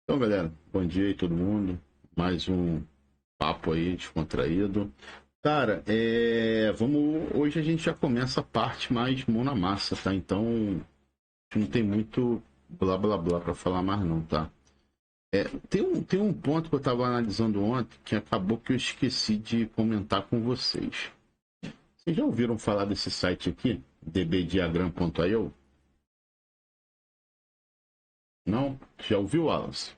Então, galera, bom dia aí todo mundo. Mais um papo aí descontraído. Cara, hoje a gente já começa a parte mais mão na massa, tá? Então, não tem muito blá blá blá pra falar mais não, tá? Tem um ponto que eu tava analisando ontem que acabou que eu esqueci de comentar com vocês. Vocês já ouviram falar desse site aqui? dbdiagram.io? Não? Já ouviu, Wallace?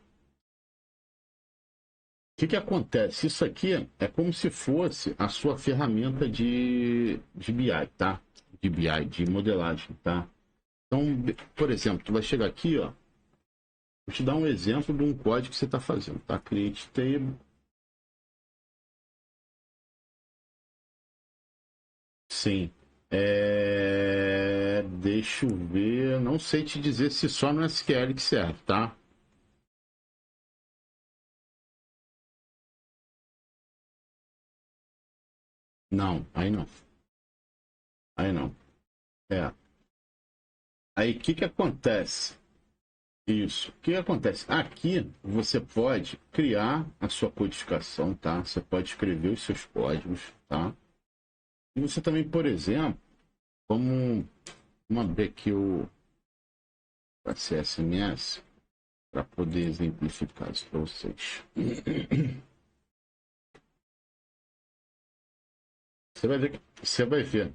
Que acontece? Isso aqui é como se fosse a sua ferramenta de BI, tá? De BI, de modelagem, tá? Então, por exemplo, tu vai chegar aqui, ó. Vou te dar um exemplo de um código que você está fazendo, tá? Create table. Sim. Deixa eu ver. Não sei te dizer se só no SQL que serve, tá? Não, aí não. Aí não. É. Aí o que acontece? Isso. O que acontece? Aqui você pode criar a sua codificação, tá? Você pode escrever os seus códigos, tá? E você também, por exemplo, como uma abrir aqui o CSMS para poder exemplificar isso para vocês. Você vai ver você vai ver.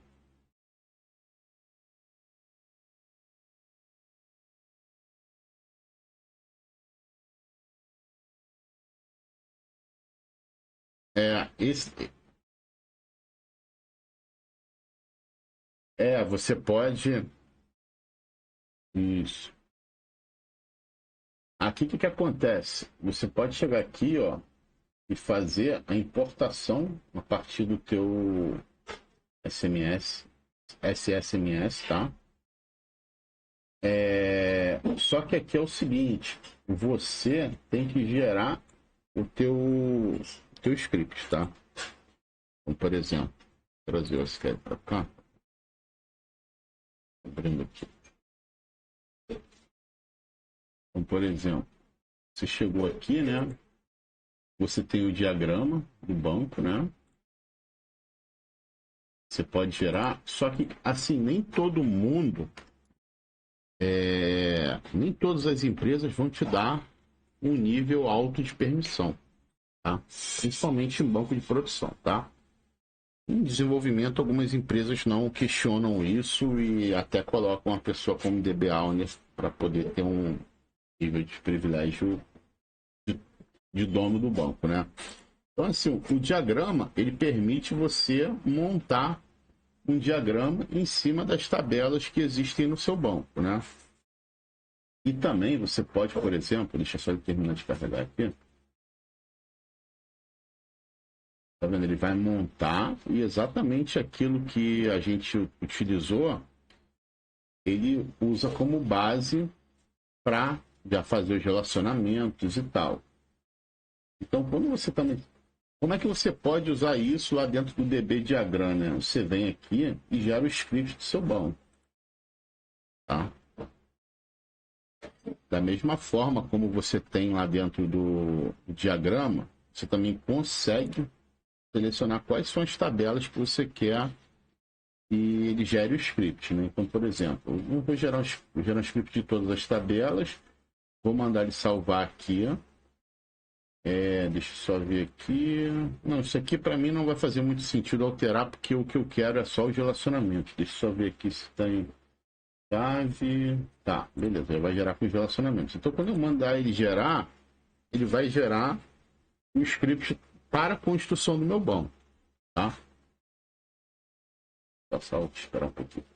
Esse você pode isso. Aqui o que acontece? Você pode chegar aqui, ó, e fazer a importação a partir do teu SMS, SSMS, tá? Só que aqui é o seguinte, você tem que gerar o teu script, tá? Então, por exemplo, trazer o SQL para cá, abrindo aqui. Então, por exemplo, você chegou aqui, né? Você tem o diagrama do banco, né? Você pode gerar, só que assim, nem todas as empresas vão te dar um nível alto de permissão, tá? Principalmente em banco de produção, tá? Em desenvolvimento, algumas empresas não questionam isso e até colocam a pessoa como DB owner para poder ter um nível de privilégio de dono do banco, né? Então, assim, o diagrama, ele permite você montar um diagrama em cima das tabelas que existem no seu banco, né? E também você pode, por exemplo, deixa só ele terminar de carregar aqui, tá vendo? Ele vai montar e exatamente aquilo que a gente utilizou, ele usa como base para já fazer os relacionamentos e tal. Então, quando você também. Como é que você pode usar isso lá dentro do DB Diagram, né? Você vem aqui e gera o script do seu banco, tá? Da mesma forma como você tem lá dentro do diagrama, você também consegue selecionar quais são as tabelas que você quer e ele gere o script, né? Então, por exemplo, eu vou gerar um script de todas as tabelas, vou mandar ele salvar aqui. Deixa eu só ver aqui. Não, isso aqui para mim não vai fazer muito sentido alterar, porque o que eu quero é só os relacionamentos. Deixa eu só ver aqui se tem chave. Tá, beleza, ele vai gerar com os relacionamentos. Então, quando eu mandar ele gerar, ele vai gerar um script para a construção do meu banco, tá? Passar o esperar um pouquinho.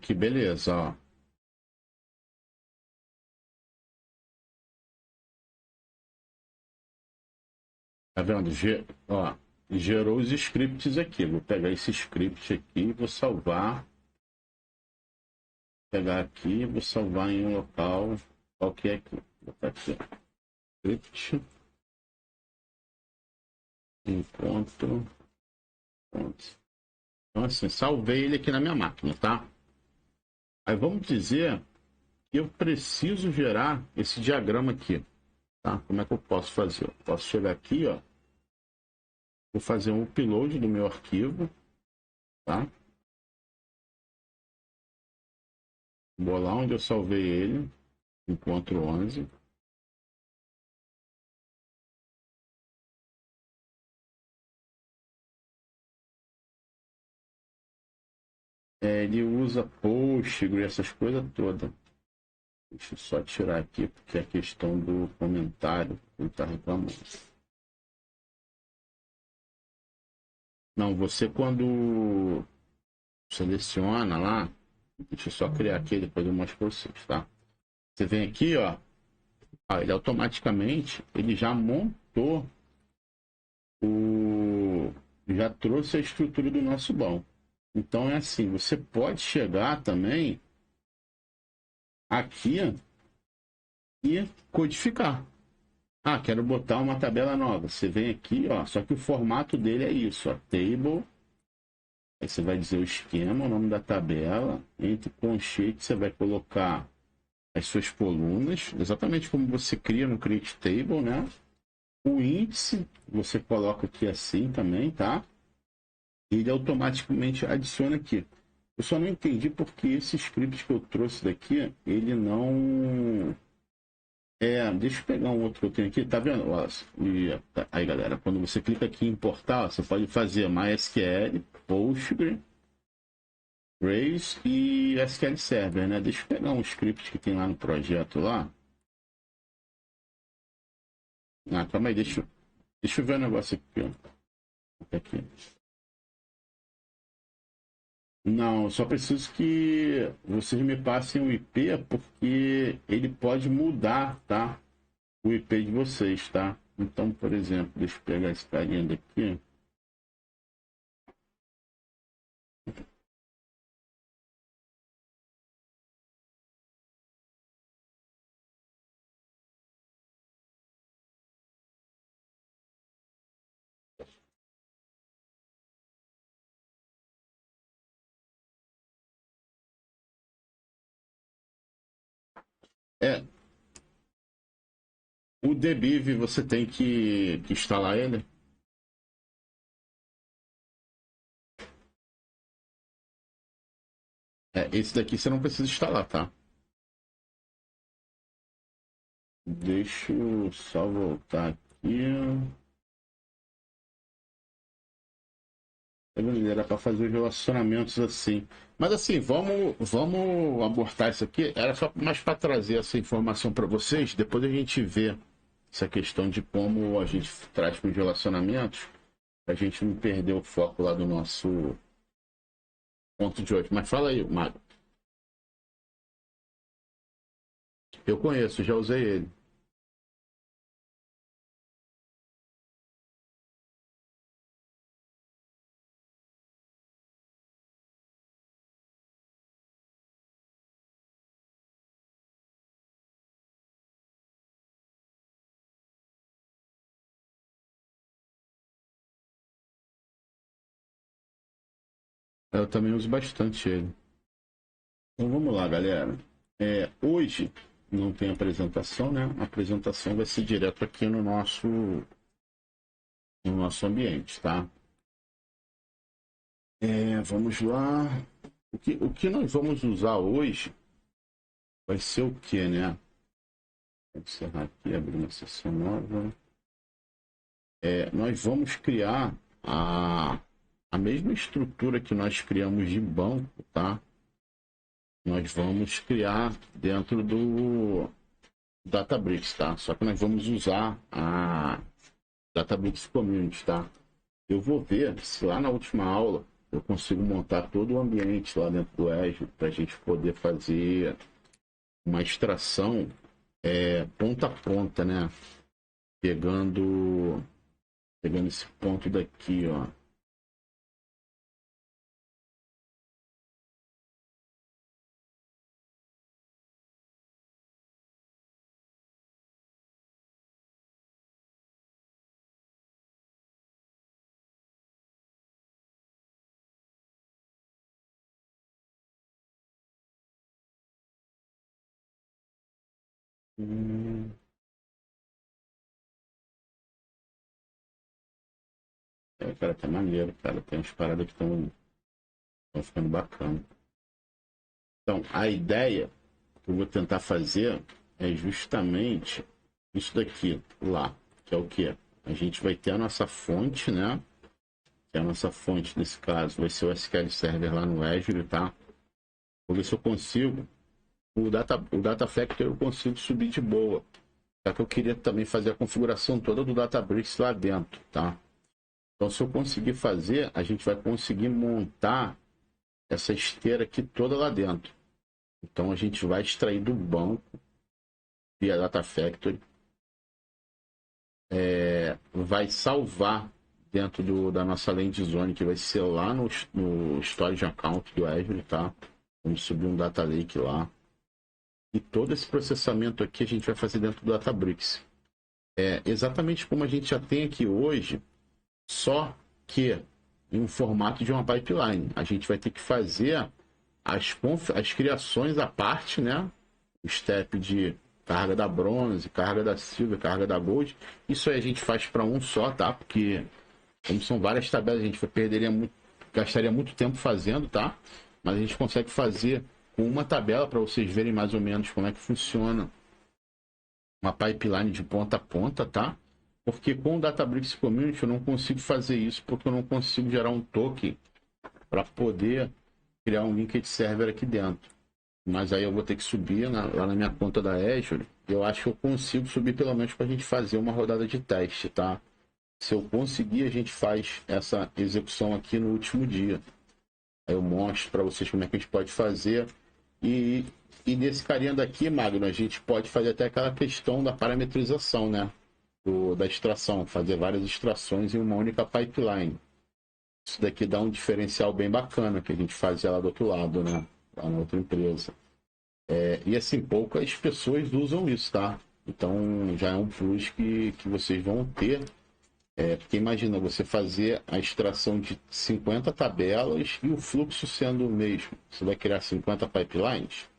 Que beleza, ó. Tá vendo? Ó, gerou os scripts aqui. Vou pegar esse script aqui e vou salvar. Pegar aqui e vou salvar em um local qualquer aqui. Vou botar aqui, ó. Script. Encontro. Então, assim, salvei ele aqui na minha máquina, tá? Aí vamos dizer que eu preciso gerar esse diagrama aqui, tá? Como é que eu posso fazer? Eu posso chegar aqui, ó. Vou fazer um upload do meu arquivo, tá? Vou lá onde eu salvei ele, encontro 11. Ele usa Postgre, essas coisas todas. Deixa eu só tirar aqui, porque é a questão do comentário ele está reclamando. Não, você quando seleciona lá, deixa eu só criar aqui, depois eu mostro para vocês, tá? Você vem aqui, ó, ele automaticamente, ele já montou já trouxe a estrutura do nosso banco. Então é assim, você pode chegar também aqui e codificar. Ah, quero botar uma tabela nova. Você vem aqui, ó, só que o formato dele é isso, ó, table. Aí você vai dizer o esquema, o nome da tabela, entre conchete você vai colocar as suas colunas, exatamente como você cria no Create Table, né? O índice você coloca aqui assim também, tá? Ele automaticamente adiciona aqui. Eu só não entendi porque esse script que eu trouxe daqui, ele não... deixa eu pegar um outro que eu tenho aqui, tá vendo? Ó, aí, galera, quando você clica aqui em importar, você pode fazer MySQL, Postgre, Rails e SQL Server, né? Deixa eu pegar um script que tem lá no projeto lá. Ah, calma aí, deixa eu ver o negócio aqui, ó. Aqui. Não, eu só preciso que vocês me passem o IP, porque ele pode mudar, tá? O IP de vocês, tá? Então, por exemplo, deixa eu pegar esse carinha daqui. É, o DBIV você tem que instalar ele. Esse daqui você não precisa instalar, tá? Deixa eu só voltar aqui. Era para fazer os relacionamentos assim. Mas assim, vamos abortar isso aqui. Era só mais para trazer essa informação para vocês. Depois a gente vê essa questão de como a gente traz para os relacionamentos, para a gente não perder o foco lá do nosso ponto de hoje. Mas fala aí, Mário. Eu conheço, já usei ele. Eu também uso bastante ele. Então vamos lá, galera. Hoje não tem apresentação, né? A apresentação vai ser direto aqui no nosso ambiente, tá? Vamos lá. O que nós vamos usar hoje vai ser o que, né? Vou encerrar aqui, abrir uma sessão nova. Nós vamos criar a mesma estrutura que nós criamos de banco, tá? Nós vamos criar dentro do Databricks, tá? Só que nós vamos usar a Databricks Community, tá? Eu vou ver se lá na última aula eu consigo montar todo o ambiente lá dentro do Azure para a gente poder fazer uma extração ponta a ponta, né? Pegando esse ponto daqui, ó. Cara, tá maneiro, cara. Tem umas paradas que estão ficando bacana. Então, a ideia que eu vou tentar fazer é justamente isso daqui lá, que é o quê? A gente vai ter a nossa fonte, né? Que a nossa fonte, nesse caso, vai ser o SQL Server lá no Azure, tá? Vou ver se eu consigo. O Data Factory eu consigo subir de boa. Só que eu queria também fazer a configuração toda do Databricks lá dentro, tá? Então, se eu conseguir fazer, a gente vai conseguir montar essa esteira aqui toda lá dentro. Então, a gente vai extrair do banco via Data Factory, vai salvar dentro da nossa Land Zone, que vai ser lá no Storage Account do Azure, tá? Vamos subir um Data Lake lá. E todo esse processamento aqui a gente vai fazer dentro do Databricks. Exatamente como a gente já tem aqui hoje, só que em um formato de uma pipeline. A gente vai ter que fazer as criações à parte, né? O step de carga da bronze, carga da silver, carga da gold. Isso aí a gente faz para um só, tá? Porque como são várias tabelas, a gente gastaria muito tempo fazendo, tá? Mas a gente consegue fazer com uma tabela para vocês verem mais ou menos como é que funciona uma pipeline de ponta a ponta, tá? Porque com o Databricks Community eu não consigo fazer isso, porque eu não consigo gerar um token para poder criar um linked server aqui dentro. Mas aí eu vou ter que subir lá na minha conta da Azure. Eu acho que eu consigo subir pelo menos para a gente fazer uma rodada de teste, tá? Se eu conseguir, a gente faz essa execução aqui no último dia. Aí eu mostro para vocês como é que a gente pode fazer. E nesse carinha daqui, Magno, a gente pode fazer até aquela questão da parametrização, né? Da extração, fazer várias extrações em uma única pipeline. Isso daqui dá um diferencial bem bacana que a gente fazia lá do outro lado, né? Lá na outra empresa. E assim, poucas pessoas usam isso, tá? Então já é um plus que vocês vão ter. Porque imagina você fazer a extração de 50 tabelas e o fluxo sendo o mesmo. Você vai criar 50 pipelines.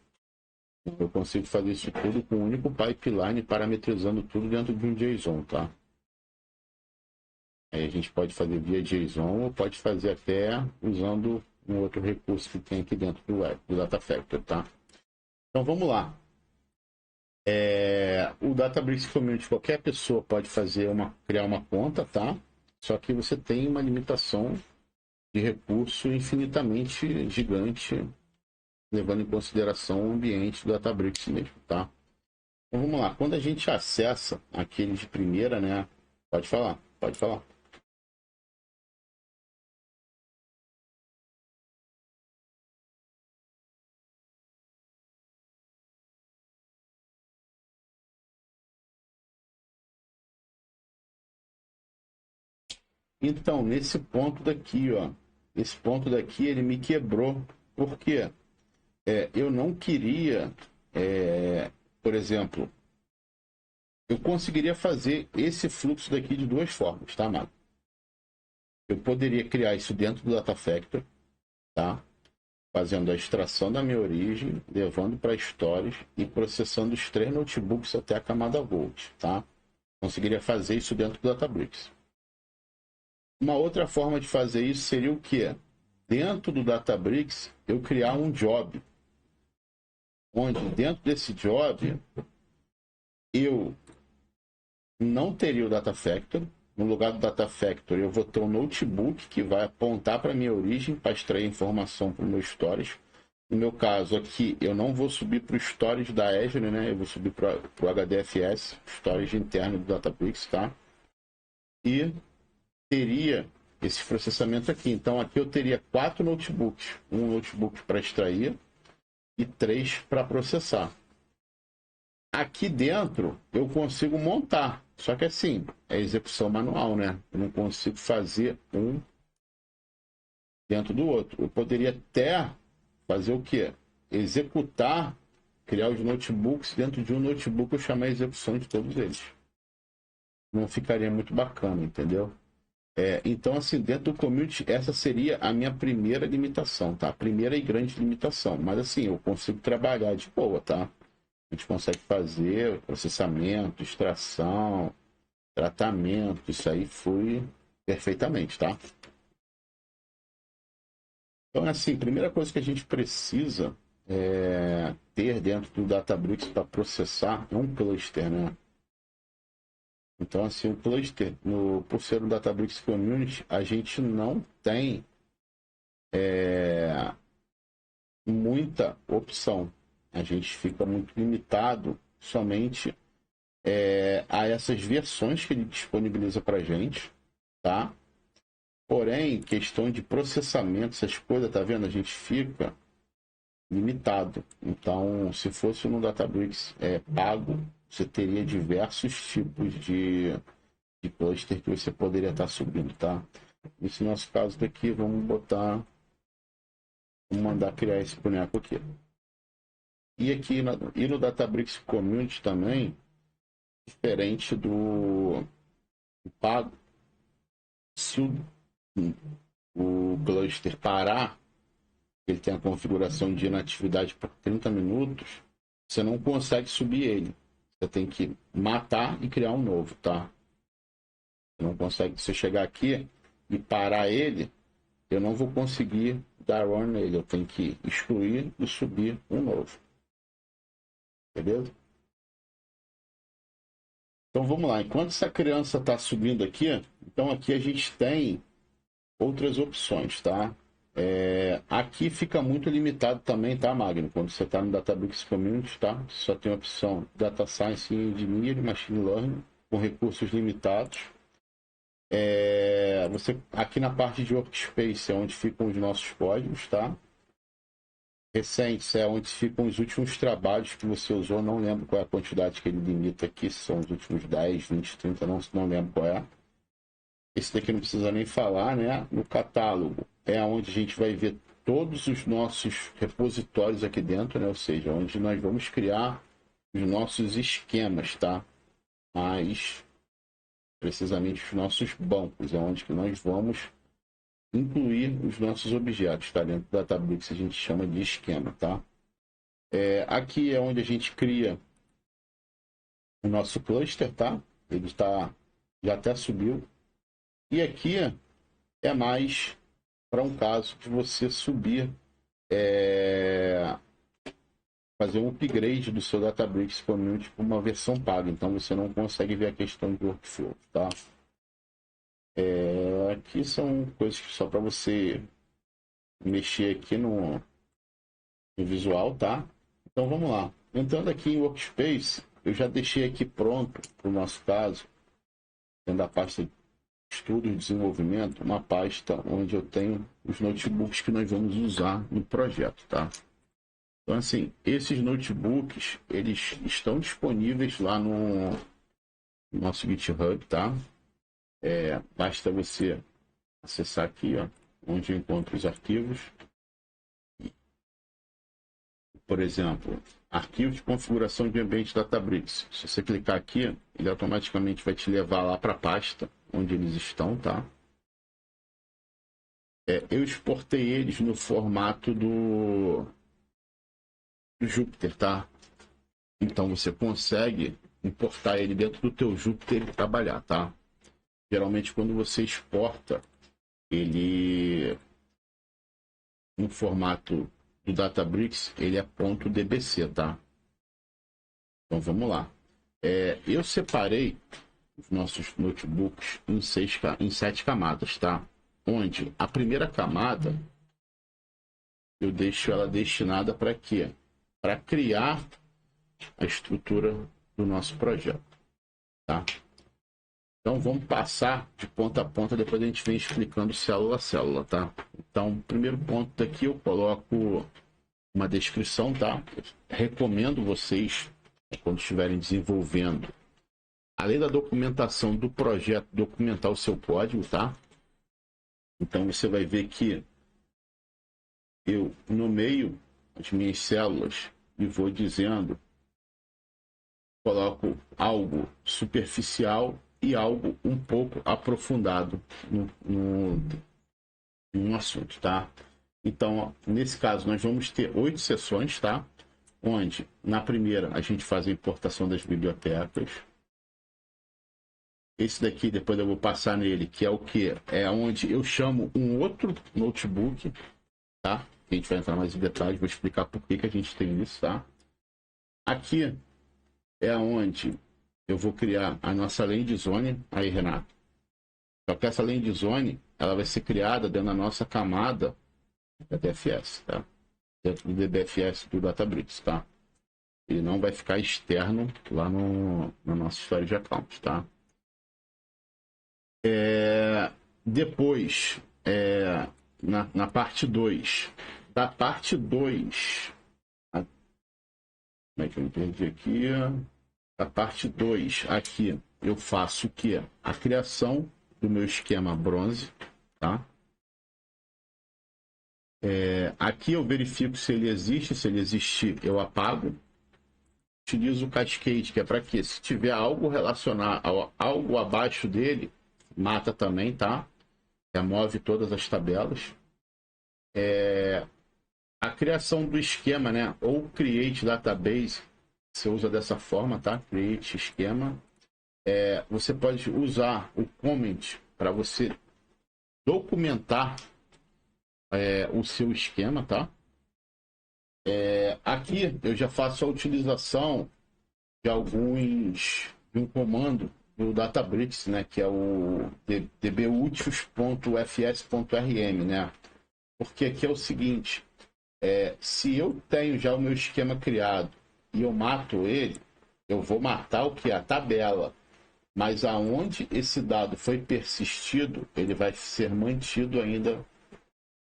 Eu consigo fazer isso tudo com um único pipeline, parametrizando tudo dentro de um JSON, tá? Aí a gente pode fazer via JSON ou pode fazer até usando um outro recurso que tem aqui dentro do Data Factory, tá? Então vamos lá. O Databricks Community, qualquer pessoa pode criar uma conta, tá? Só que você tem uma limitação de recurso infinitamente gigante, levando em consideração o ambiente do Databricks mesmo, tá? Então vamos lá. Quando a gente acessa aquele de primeira, né? Pode falar, pode falar. Então, nesse ponto daqui, ó, esse ponto daqui ele me quebrou. Por quê? Eu não queria, por exemplo, eu conseguiria fazer esse fluxo daqui de duas formas, tá, Mago? Eu poderia criar isso dentro do Data Factory, tá? Fazendo a extração da minha origem, levando para storage e processando os 3 notebooks até a camada Gold, tá? Conseguiria fazer isso dentro do Databricks. Uma outra forma de fazer isso seria o quê? Dentro do Databricks, eu criar um job, onde dentro desse job eu não teria o Data Factory. No lugar do Data Factory, eu vou ter um notebook que vai apontar para a minha origem para extrair informação para o meu storage. No meu caso aqui, eu não vou subir para o storage da Azure, né? Eu vou subir para o HDFS, storage interno do Databricks, tá? E teria esse processamento aqui. Então aqui eu teria 4 notebooks, um notebook para extrair e 3 para processar. Aqui dentro eu consigo montar, só que assim, é execução manual, né? Eu não consigo fazer um dentro do outro. Eu poderia até fazer o quê? Executar, criar os notebooks dentro de um notebook, eu chamar a execução de todos eles. Não ficaria muito bacana, entendeu? Então, assim, dentro do community, essa seria a minha primeira limitação, tá? A primeira e grande limitação. Mas, assim, eu consigo trabalhar de boa, tá? A gente consegue fazer processamento, extração, tratamento, isso aí flui perfeitamente, tá? Então, assim, a primeira coisa que a gente precisa ter dentro do Databricks para processar é um cluster, né? Então, assim, o cluster, por ser um Databricks Community, a gente não tem muita opção. A gente fica muito limitado somente a essas versões que ele disponibiliza para a gente, tá? Porém, questão de processamento, essas coisas, tá vendo? A gente fica limitado. Então, se fosse no Databricks pago, você teria diversos tipos de cluster que você poderia estar subindo, tá? Nesse nosso caso daqui, vamos mandar criar esse boneco aqui. E aqui no Databricks Community também, diferente do pago, se o cluster parar, ele tem a configuração de inatividade por 30 minutos, você não consegue subir ele. Você tem que matar e criar um novo, tá? Você não consegue, se eu chegar aqui e parar ele, eu não vou conseguir dar run nele. Eu tenho que excluir e subir um novo. Beleza? Então vamos lá. Enquanto essa criança está subindo aqui, então aqui a gente tem outras opções, tá? Aqui fica muito limitado também, tá, Magno? Quando você está no Databricks Community, tá? Você só tem a opção Data Science e Engineering, Machine Learning, com recursos limitados. Você, aqui na parte de Workspace é onde ficam os nossos códigos, tá? Recentes é onde ficam os últimos trabalhos que você usou, não lembro qual é a quantidade que ele limita aqui, se são os últimos 10, 20, 30, não lembro qual é. Esse daqui não precisa nem falar, né? No catálogo é onde a gente vai ver todos os nossos repositórios aqui dentro, né? Ou seja, onde nós vamos criar os nossos esquemas, tá? Mais precisamente os nossos bancos, é onde que nós vamos incluir os nossos objetos, tá? Dentro do Databricks a gente chama de esquema, tá? Aqui é onde a gente cria o nosso cluster, tá? Ele já até subiu. E aqui é mais para um caso de você subir, fazer um upgrade do seu Databricks Community para uma versão paga. Então você não consegue ver a questão de workflow, tá? Aqui são coisas que só para você mexer aqui no visual, tá? Então vamos lá. Entrando aqui em Workspace, eu já deixei aqui pronto para o nosso caso, dentro da pasta Estudo e Desenvolvimento, uma pasta onde eu tenho os notebooks que nós vamos usar no projeto, tá? Então, assim, esses notebooks, eles estão disponíveis lá no nosso GitHub, tá? Basta você acessar aqui, ó, onde eu encontro os arquivos. Por exemplo, arquivo de configuração de ambiente Databricks. Se você clicar aqui, ele automaticamente vai te levar lá para a pasta onde eles estão, tá? Eu exportei eles no formato do Jupyter, tá? Então você consegue importar ele dentro do teu Jupyter e trabalhar, tá? Geralmente quando você exporta ele no formato do Databricks, ele é ponto .dbc, tá? Então vamos lá. Eu separei os nossos notebooks em 7 camadas, tá? Onde a primeira camada eu deixo ela destinada para quê? Para criar a estrutura do nosso projeto, tá? Então vamos passar de ponta a ponta, depois a gente vem explicando célula a célula, tá? Então, primeiro ponto daqui eu coloco uma descrição, tá? Recomendo vocês, quando estiverem desenvolvendo, além da documentação do projeto, documentar o seu código, tá? Então você vai ver que eu nomeio as minhas células e vou dizendo, coloco algo superficial e algo um pouco aprofundado no assunto, tá? Então, nesse caso, nós vamos ter 8 sessões, tá? Onde, na primeira, a gente faz a importação das bibliotecas. Esse daqui, depois eu vou passar nele, que é o que? É onde eu chamo um outro notebook, tá? A gente vai entrar mais em detalhes, vou explicar por que a gente tem isso, tá? Aqui é onde eu vou criar a nossa land zone. Aí, Renato. Só que essa land zone, ela vai ser criada dentro da nossa camada da DFS, tá? Dentro do DBFS do Databricks, tá? Ele não vai ficar externo lá na nossa história de account, tá? Depois, na parte 2, da parte 2, como é que eu entendi aqui? A parte 2, aqui, eu faço o quê? A criação do meu esquema bronze, tá? Aqui eu verifico se ele existe, se ele existir, eu apago. Utilizo o cascade, que é para quê? Se tiver algo relacionado, algo abaixo dele, mata também, tá? Remove todas as tabelas. A criação do esquema, né? Ou create database, você usa dessa forma, tá? Create esquema. Você pode usar o comment para você documentar o seu esquema, tá? Aqui eu já faço a utilização de um comando do Databricks, né? Que é o dbutils.fs.rm, né? Porque aqui é o seguinte, se eu tenho já o meu esquema criado e eu mato ele, eu vou matar o que? A tabela. Mas aonde esse dado foi persistido, ele vai ser mantido ainda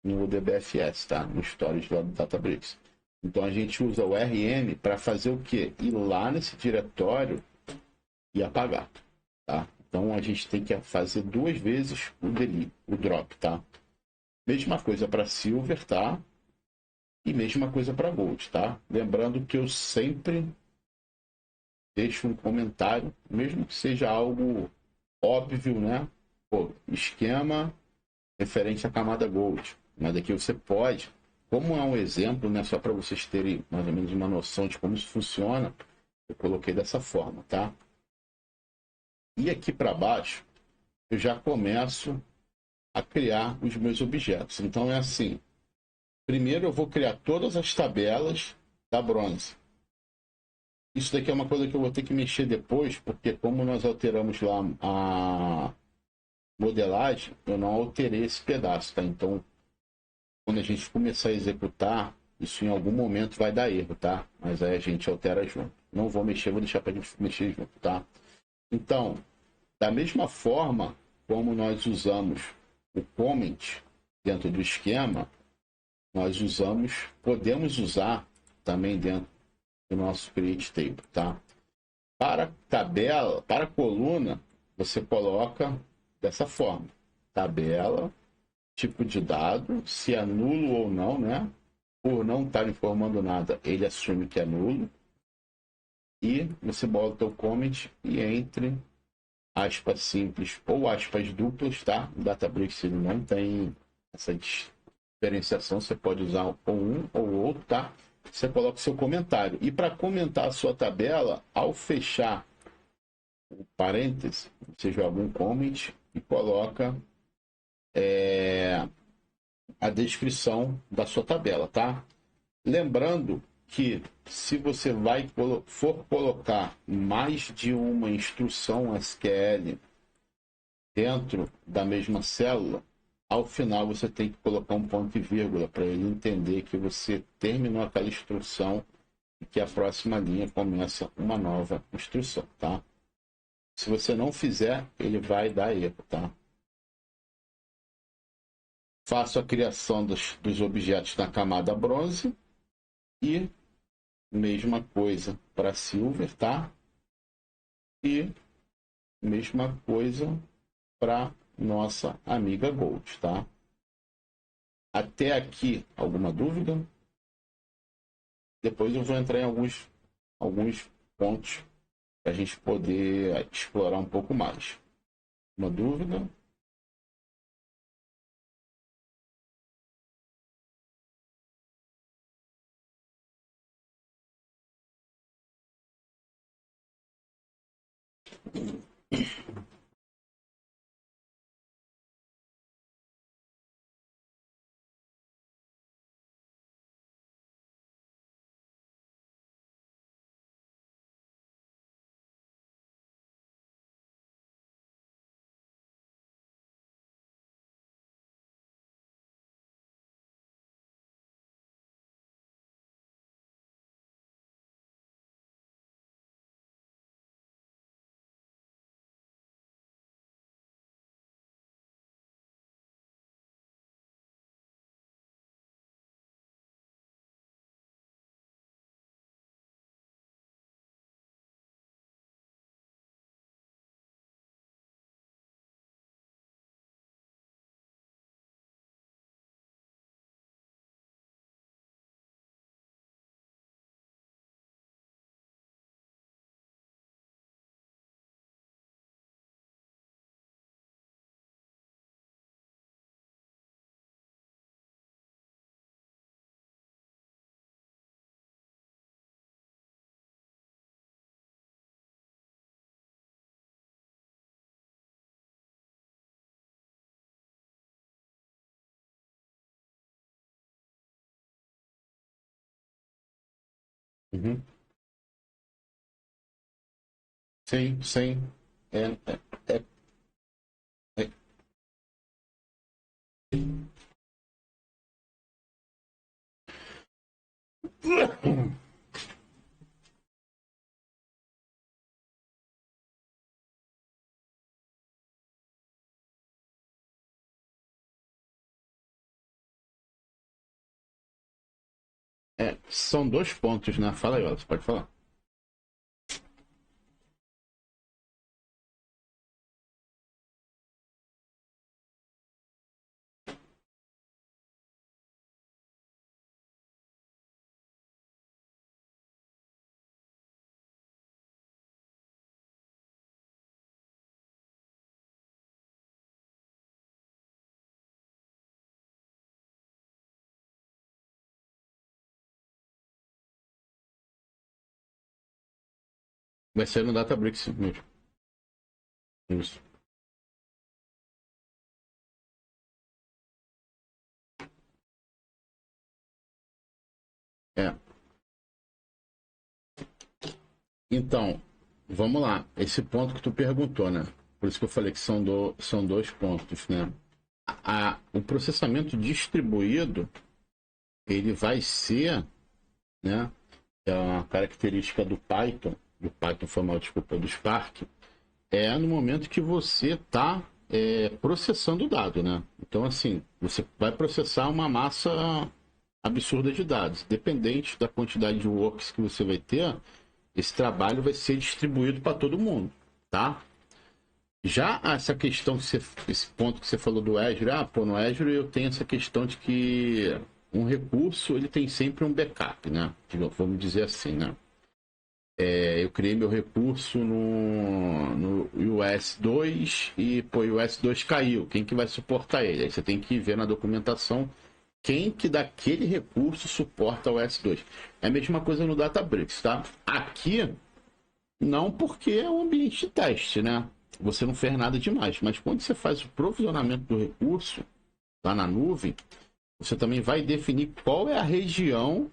no DBFS, tá? No storage lá do Databricks. Então a gente usa o RM para fazer o quê? Ir lá nesse diretório e apagar, tá? Então a gente tem que fazer 2 vezes o drop, tá? Mesma coisa para Silver, tá? E mesma coisa para Gold, tá? Lembrando que eu sempre deixo um comentário, mesmo que seja algo óbvio, né? Pô, esquema referente à camada Gold. Mas aqui você pode, como é um exemplo, né? Só para vocês terem mais ou menos uma noção de como isso funciona, eu coloquei dessa forma, tá? E aqui para baixo, eu já começo a criar os meus objetos. Então é assim, primeiro eu vou criar todas as tabelas da bronze. Isso daqui é uma coisa que eu vou ter que mexer depois, porque como nós alteramos lá a modelagem, eu não alterei esse pedaço, tá? Então, quando a gente começar a executar, isso em algum momento vai dar erro, tá? Mas aí a gente altera junto. Não vou mexer, vou deixar para a gente mexer junto, tá? Então, da mesma forma como nós usamos o comment dentro do esquema, nós podemos usar também dentro do nosso create table, tá? Para tabela, para coluna, você coloca dessa forma: tabela, tipo de dado, se é nulo ou não, né? Por não estar informando nada, ele assume que é nulo. E você bota o comment e entre aspas simples ou aspas duplas, tá? O Databricks ele não tem essa diferenciação, você pode usar ou um ou outro, tá? Você coloca o seu comentário. E para comentar a sua tabela, ao fechar o parêntese, você joga um comment e coloca a descrição da sua tabela, tá? Lembrando que se você for colocar mais de uma instrução SQL dentro da mesma célula, ao final você tem que colocar um ponto e vírgula para ele entender que você terminou aquela instrução e que a próxima linha começa uma nova instrução, tá? Se você não fizer, ele vai dar erro, tá? Faço a criação dos objetos na camada bronze e mesma coisa para silver, tá? E mesma coisa para nossa amiga gold, tá? Até aqui, alguma dúvida? Depois eu vou entrar em alguns pontos para a gente poder explorar um pouco mais. Uma dúvida? Uhum. Sim, sim. É, é, é, são dois pontos, né? Fala aí, Wallace, pode falar. Vai ser no Databricks mesmo. Isso. É. Então, vamos lá. Esse ponto que tu perguntou, né? Por isso que eu falei que são dois pontos, né? O processamento distribuído, ele vai ser, né? É uma característica do Python formal, desculpa, do Spark, é no momento que você está processando o dado, né? Então, assim, você vai processar uma massa absurda de dados. Dependente da quantidade de works que você vai ter, esse trabalho vai ser distribuído para todo mundo, tá? Já essa questão, esse ponto que você falou do Azure, pô, no Azure eu tenho essa questão de que um recurso, ele tem sempre um backup, né? Vamos dizer assim, né? Eu criei meu recurso no US 2 e, pô, o US 2 caiu. Quem que vai suportar ele? Aí você tem que ver na documentação quem que daquele recurso suporta o US 2. É a mesma coisa no Databricks, tá? Aqui, não, porque é um ambiente de teste, né? Você não fez nada demais. Mas quando você faz o provisionamento do recurso lá na nuvem, você também vai definir qual é a região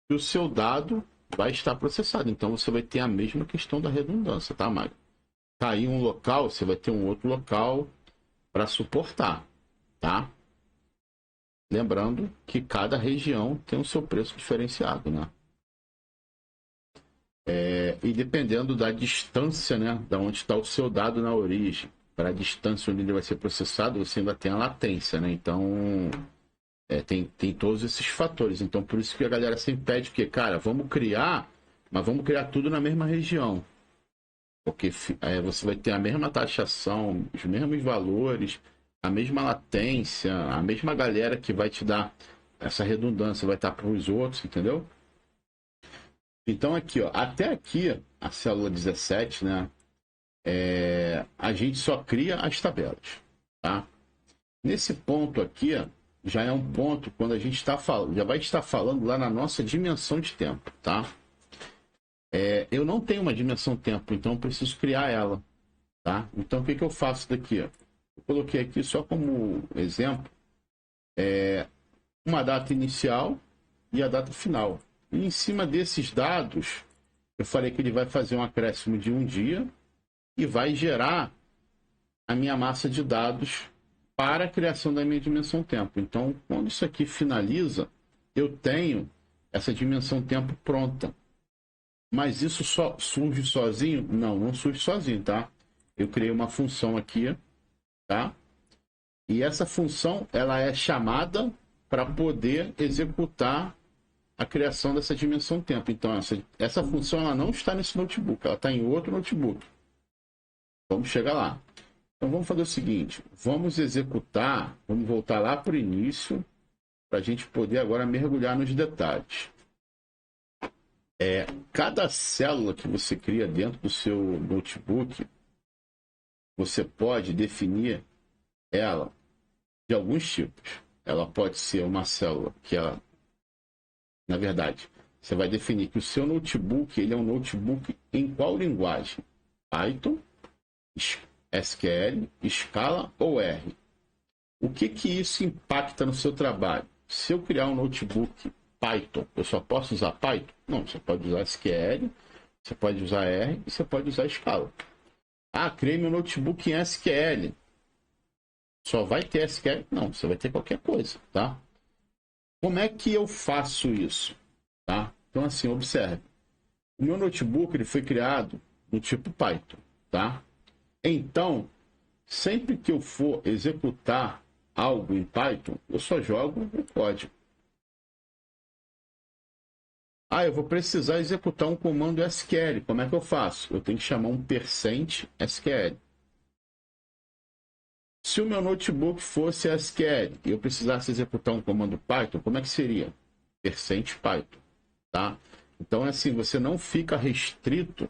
que o seu dado vai estar processado. Então você vai ter a mesma questão da redundância, tá, Mário? Cair um local, você vai ter um outro local para suportar, tá? Lembrando que cada região tem o seu preço diferenciado, né? E dependendo da distância, né, da onde está o seu dado na origem, para a distância onde ele vai ser processado, você ainda tem a latência, né? Então, tem todos esses fatores. Então, por isso que a galera sempre pede que, cara, vamos criar, mas vamos criar tudo na mesma região. Porque você vai ter a mesma taxação, os mesmos valores, a mesma latência, a mesma galera que vai te dar essa redundância, vai estar para os outros, entendeu? Então, aqui, ó, até aqui, a célula 17, né? A gente só cria as tabelas, tá? Nesse ponto aqui, já é um ponto quando a gente está falando, já vai estar falando lá na nossa dimensão de tempo, tá? Eu não tenho uma dimensão tempo, então eu preciso criar ela, tá? Então, o que eu faço daqui? Eu coloquei aqui só como exemplo uma data inicial e a data final. E em cima desses dados, eu falei que ele vai fazer um acréscimo de um dia e vai gerar a minha massa de dados para a criação da minha dimensão tempo. Então, quando isso aqui finaliza, eu tenho essa dimensão tempo pronta. Mas isso só surge sozinho? Não, não surge sozinho, tá? Eu criei uma função aqui, tá? E essa função, ela é chamada para poder executar a criação dessa dimensão tempo. Então, essa função ela não está nesse notebook, ela está em outro notebook. Vamos chegar lá. Então, vamos fazer o seguinte, vamos executar, vamos voltar lá para o início, para a gente poder agora mergulhar nos detalhes. Cada célula que você cria dentro do seu notebook, você pode definir ela de alguns tipos. Ela pode ser uma célula que ela, na verdade, você vai definir que o seu notebook, ele é um notebook em qual linguagem? Python, SQL, Scala ou R? O que isso impacta no seu trabalho? Se eu criar um notebook Python, eu só posso usar Python? Não, você pode usar SQL, você pode usar R e você pode usar Scala. Ah, criei meu notebook em SQL. Só vai ter SQL? Não, você vai ter qualquer coisa, tá? Como é que eu faço isso? Tá? Então, assim, observe. O meu notebook ele foi criado no tipo Python, tá? Então, sempre que eu for executar algo em Python, eu só jogo o código. Eu vou precisar executar um comando SQL. Como é que eu faço? Eu tenho que chamar um %SQL. Se o meu notebook fosse SQL e eu precisasse executar um comando Python, como é que seria? %Python, tá? Então, assim, você não fica restrito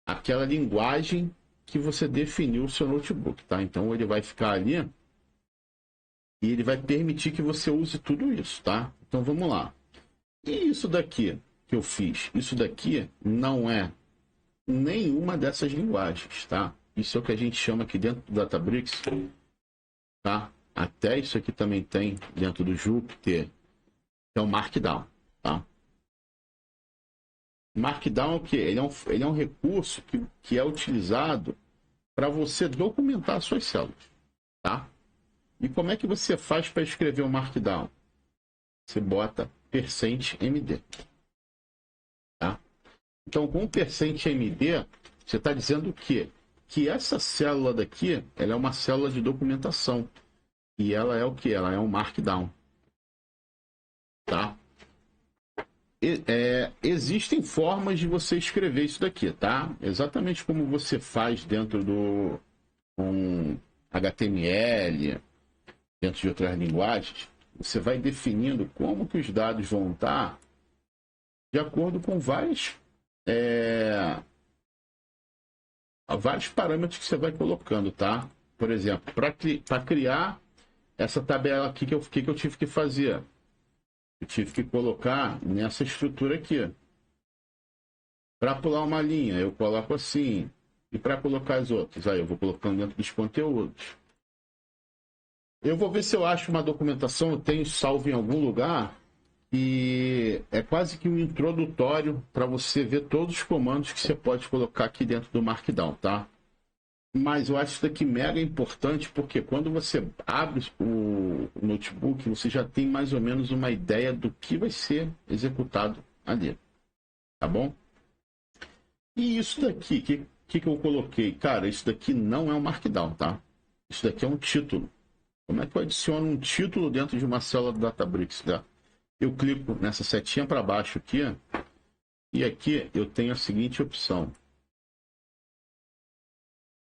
àquela linguagem que você definiu o seu notebook, tá? Então, ele vai ficar ali e ele vai permitir que você use tudo isso, tá? Então, vamos lá. E isso daqui que eu fiz? Isso daqui não é nenhuma dessas linguagens, tá? Isso é o que a gente chama aqui dentro do Databricks, tá? Até isso aqui também tem dentro do Jupyter, que é o Markdown, tá? Markdown é o quê? Ele é um recurso que é utilizado para você documentar suas células, tá? E como é que você faz para escrever o Markdown? Você bota %MD, tá? Então, com %MD, você está dizendo o quê? Que essa célula daqui, ela é uma célula de documentação. E ela é o que? Ela é um Markdown. Tá? Existem formas de você escrever isso daqui, tá? Exatamente como você faz dentro do HTML, dentro de outras linguagens, você vai definindo como que os dados vão estar de acordo com vários parâmetros que você vai colocando, tá? Por exemplo, para criar essa tabela aqui, que eu tive que fazer? Eu tive que colocar nessa estrutura aqui. Para pular uma linha, eu coloco assim. E para colocar as outras, aí eu vou colocando dentro dos conteúdos. Eu vou ver se eu acho uma documentação, eu tenho salvo em algum lugar, e é quase que um introdutório para você ver todos os comandos que você pode colocar aqui dentro do Markdown, tá? Mas eu acho isso daqui mega importante, porque quando você abre o notebook, você já tem mais ou menos uma ideia do que vai ser executado ali, tá bom? E isso daqui, que eu coloquei? Cara, isso daqui não é um Markdown, tá? Isso daqui é um título. Como é que eu adiciono um título dentro de uma célula do Databricks? Tá? Eu clico nessa setinha para baixo aqui, e aqui eu tenho a seguinte opção.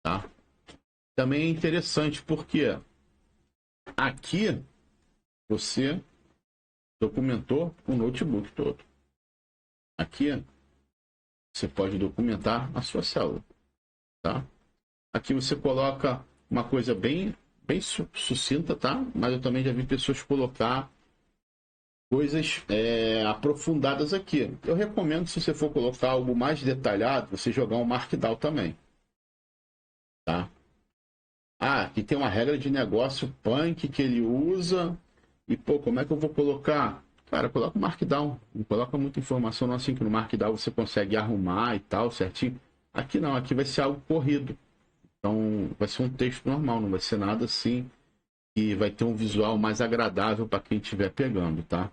Tá? Também é interessante porque aqui você documentou o notebook todo. Aqui você pode documentar a sua célula. Tá? Aqui você coloca uma coisa bem sucinta, tá? Mas eu também já vi pessoas colocar coisas aprofundadas aqui. Eu recomendo, se você for colocar algo mais detalhado, você jogar um Markdown também. Tá? Ah, aqui tem uma regra de negócio punk que ele usa. E, pô, como é que eu vou colocar? Cara, coloca o Markdown. Não coloca muita informação, não, assim, que no Markdown você consegue arrumar e tal, certinho. Aqui não, aqui vai ser algo corrido. Então, vai ser um texto normal, não vai ser nada assim que vai ter um visual mais agradável para quem estiver pegando, tá?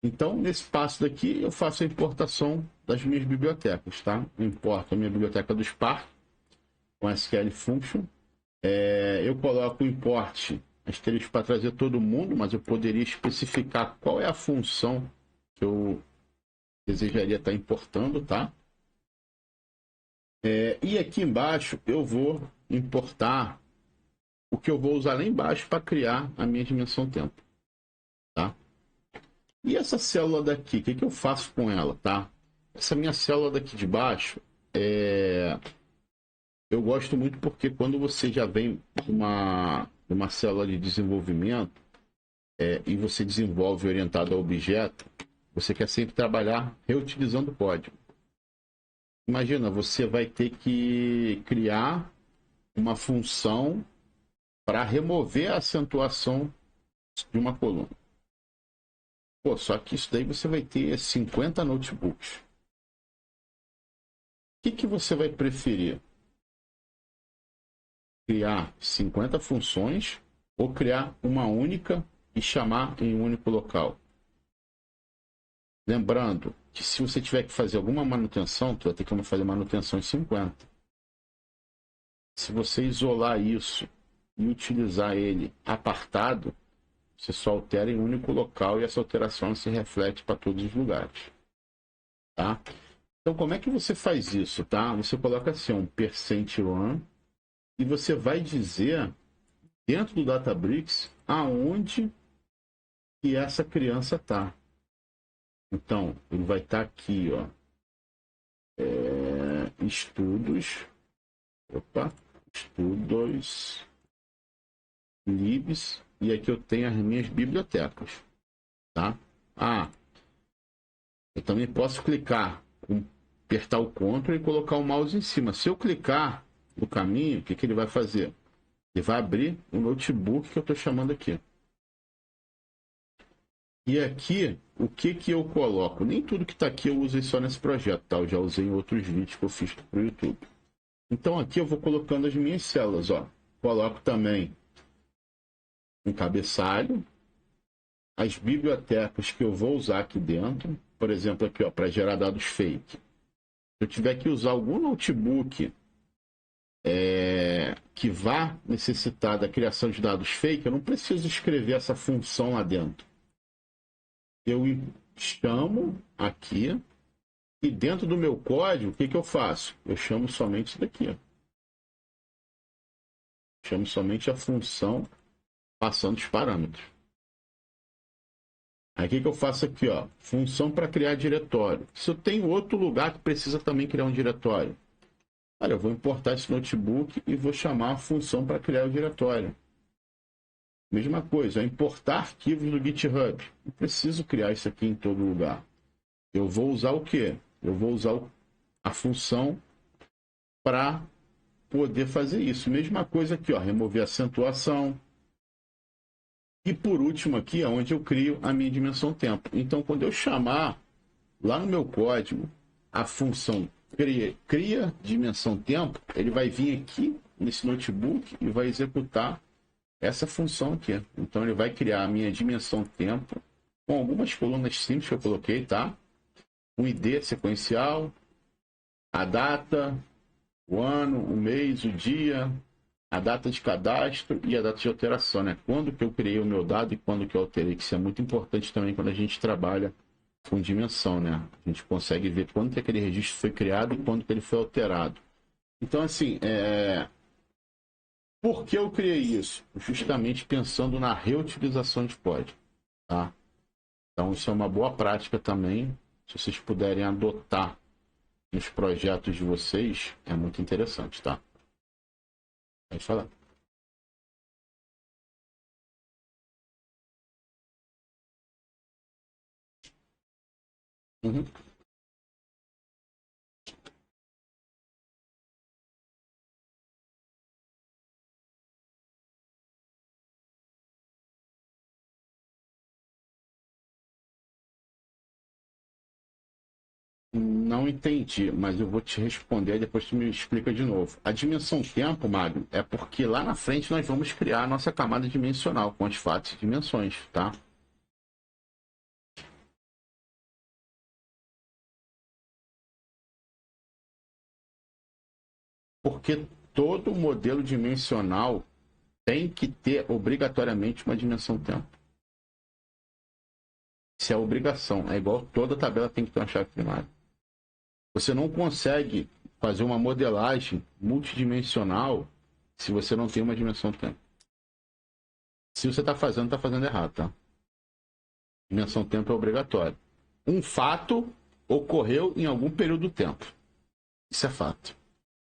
Então, nesse passo daqui, eu faço a importação das minhas bibliotecas, tá? Eu importo a minha biblioteca do Spark com SQL Function. Eu coloco o import asterisco para trazer todo mundo, mas eu poderia especificar qual é a função que eu desejaria estar importando, tá? E aqui embaixo eu vou importar o que eu vou usar lá embaixo para criar a minha dimensão tempo, tá? E essa célula daqui, o que eu faço com ela, tá? Essa minha célula daqui de baixo, eu gosto muito porque quando você já vem uma célula de desenvolvimento e você desenvolve orientado a objeto, você quer sempre trabalhar reutilizando código. Imagina, você vai ter que criar uma função para remover a acentuação de uma coluna. Pô, só que isso daí você vai ter 50 notebooks. O que você vai preferir? Criar 50 funções ou criar uma única e chamar em um único local? Lembrando que se você tiver que fazer alguma manutenção, tu vai ter que fazer manutenção em 50. Se você isolar isso e utilizar ele apartado, você só altera em um único local e essa alteração se reflete para todos os lugares. Tá? Então, como é que você faz isso? Tá? Você coloca assim, um %run, e você vai dizer, dentro do Databricks, aonde que essa criança está. Então, ele vai estar aqui, ó. Estudos. Opa. Estudos. Libs. E aqui eu tenho as minhas bibliotecas. Tá? Eu também posso clicar, apertar o Ctrl e colocar o mouse em cima. Se eu clicar no caminho, o que ele vai fazer? Ele vai abrir o notebook que eu estou chamando aqui. E aqui, o que eu coloco? Nem tudo que está aqui eu usei só nesse projeto, tá? Eu já usei em outros vídeos que eu fiz para o YouTube. Então aqui eu vou colocando as minhas células, ó. Coloco também um cabeçalho, as bibliotecas que eu vou usar aqui dentro. Por exemplo, aqui, ó, para gerar dados fake. Se eu tiver que usar algum notebook que vá necessitar da criação de dados fake, eu não preciso escrever essa função lá dentro. Eu chamo aqui e dentro do meu código, o que eu faço? Eu chamo somente isso daqui. Ó. Chamo somente a função passando os parâmetros. Aí o que eu faço aqui? Ó? Função para criar diretório. Se eu tenho outro lugar que precisa também criar um diretório, olha, eu vou importar esse notebook e vou chamar a função para criar o diretório. Mesma coisa, importar arquivos do GitHub. Não preciso criar isso aqui em todo lugar. Eu vou usar o quê? Eu vou usar a função para poder fazer isso. Mesma coisa aqui, ó, remover acentuação. E por último aqui é onde eu crio a minha dimensão tempo. Então, quando eu chamar lá no meu código a função cria dimensão tempo, ele vai vir aqui nesse notebook e vai executar essa função aqui. Então ele vai criar a minha dimensão tempo com algumas colunas simples que eu coloquei, tá? Um ID sequencial, a data, o ano, o mês, o dia, a data de cadastro e a data de alteração, né? Quando que eu criei o meu dado e quando que eu alterei, que isso é muito importante também quando a gente trabalha com dimensão, né? A gente consegue ver quando que aquele registro foi criado e quando que ele foi alterado. Então, assim, por que eu criei isso? Justamente pensando na reutilização de código, tá? Então, isso é uma boa prática também. Se vocês puderem adotar nos projetos de vocês, é muito interessante, tá? Pode falar. Uhum. Não entendi, mas eu vou te responder, depois tu me explica de novo. A dimensão tempo, Magno, é porque lá na frente nós vamos criar a nossa camada dimensional com os fatos e dimensões, tá? Porque todo modelo dimensional tem que ter obrigatoriamente uma dimensão tempo. Isso é obrigação, é igual toda tabela tem que ter uma chave primária. Você não consegue fazer uma modelagem multidimensional se você não tem uma dimensão tempo. Se você está fazendo errado, tá? Dimensão tempo é obrigatório. Um fato ocorreu em algum período do tempo. Isso é fato.